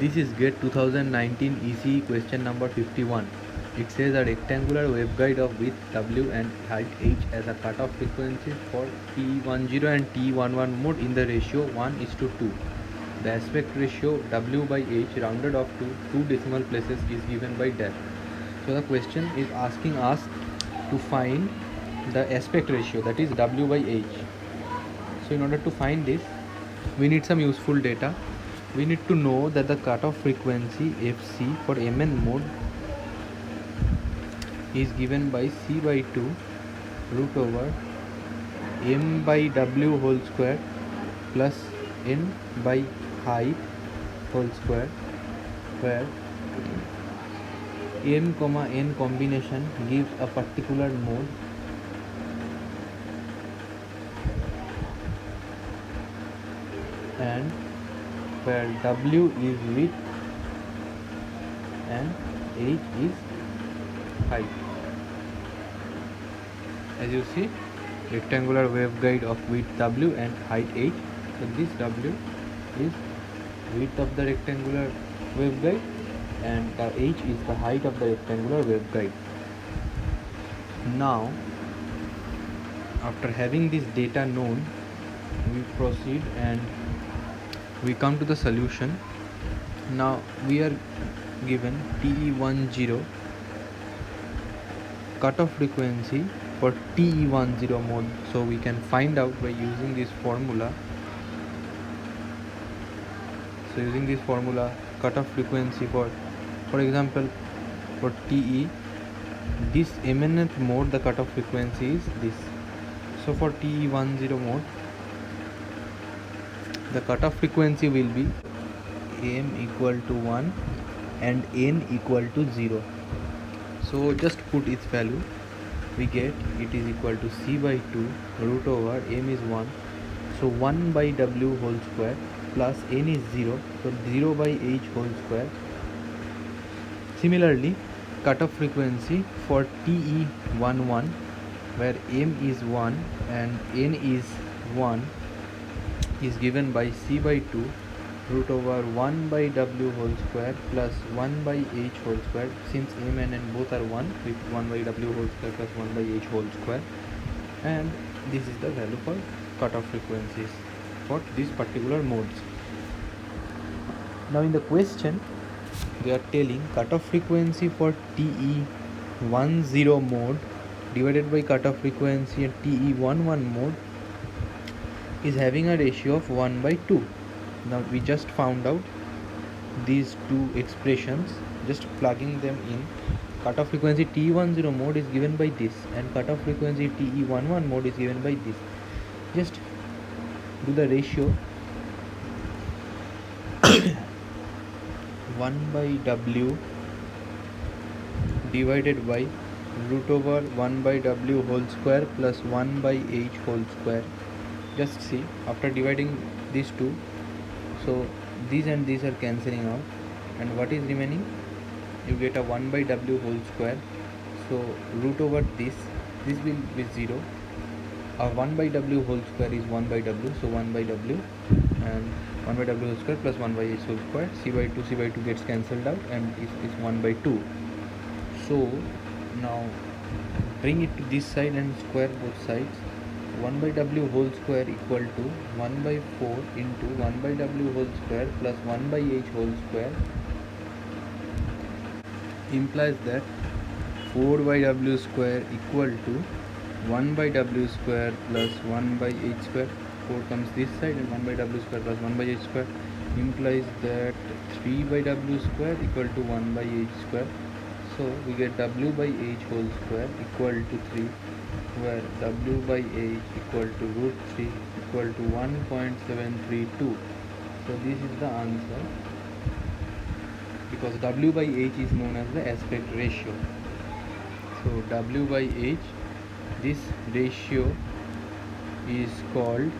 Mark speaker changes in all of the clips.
Speaker 1: This is GATE 2019 ECE question number 51. It says a rectangular waveguide of width W and height H as a cutoff frequency for TE10 and TE11 mode in the ratio 1:2. The aspect ratio W by H rounded off to 2 decimal places is given by dash. So the question is asking us to find the aspect ratio, that is W by H. So in order to find this, we need some useful data. We need to know that the cutoff frequency Fc for Mn mode is given by C by 2 root over M by W whole square plus N by height whole square, where M comma N combination gives a particular mode and where W is width and H is height. As you see, rectangular waveguide of width W and height H. So this W is width of the rectangular waveguide and the H is the height of the rectangular waveguide. Now, after having this data known, we proceed and we come to the solution. Now we are given TE10 cutoff frequency for TE10 mode, so we can find out by using this formula. So using this formula, cutoff frequency for example for TE, this MNth mode, the cutoff frequency is this. So for TE10 mode, the cutoff frequency will be M equal to 1 and N equal to 0. So just put its value, we get it is equal to C by 2 root over M is 1, so 1 by W whole square plus N is 0, so 0 by H whole square. Similarly, cutoff frequency for TE11, where M is 1 and N is 1, is given by C by 2 root over 1 by W whole square plus 1 by H whole square. Since M and N both are 1, with 1 by W whole square plus 1 by H whole square, and this is the value for cutoff frequencies for these particular modes. Now in the question, we are telling cutoff frequency for TE10 mode divided by cutoff frequency at TE11 mode is having a ratio of 1 by 2. Now we just found out these two expressions, just plugging them in. Cutoff frequency TE10 mode is given by this and cutoff frequency TE11 mode is given by this. Just do the ratio 1 by W divided by root over 1 by W whole square plus 1 by H whole square. Just see, after dividing these two, so these and these are cancelling out, and what is remaining, you get a 1 by W whole square. So root over this will be 0. 1 by W whole square is 1 by W, so 1 by W and 1 by W whole square plus 1 by H whole square. C by 2 gets cancelled out and it is 1 by 2. So now bring it to this side and square both sides. 1 by W whole square equal to 1 by 4 into 1 by W whole square plus 1 by H whole square, implies that 4 by W square equal to 1 by W square plus 1 by H square. 4 comes this side and 1 by W square plus 1 by H square, implies that 3 by W square equal to 1 by H square. So we get W by H whole square equal to 3, where W by H equal to root 3 equal to 1.732. So this is the answer, because W by H is known as the aspect ratio. So W by H, this ratio is called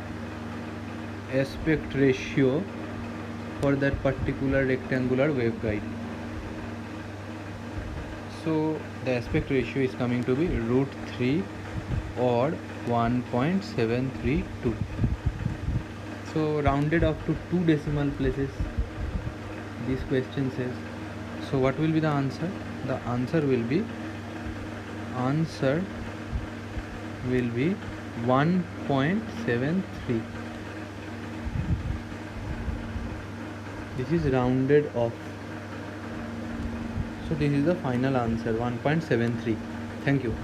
Speaker 1: aspect ratio for that particular rectangular waveguide. So the aspect ratio is coming to be root 3 or 1.732. So rounded off to 2 decimal places, this question says, so what will be the answer? The answer will be 1.73. This is rounded off, so this is the final answer, 1.73. Thank you.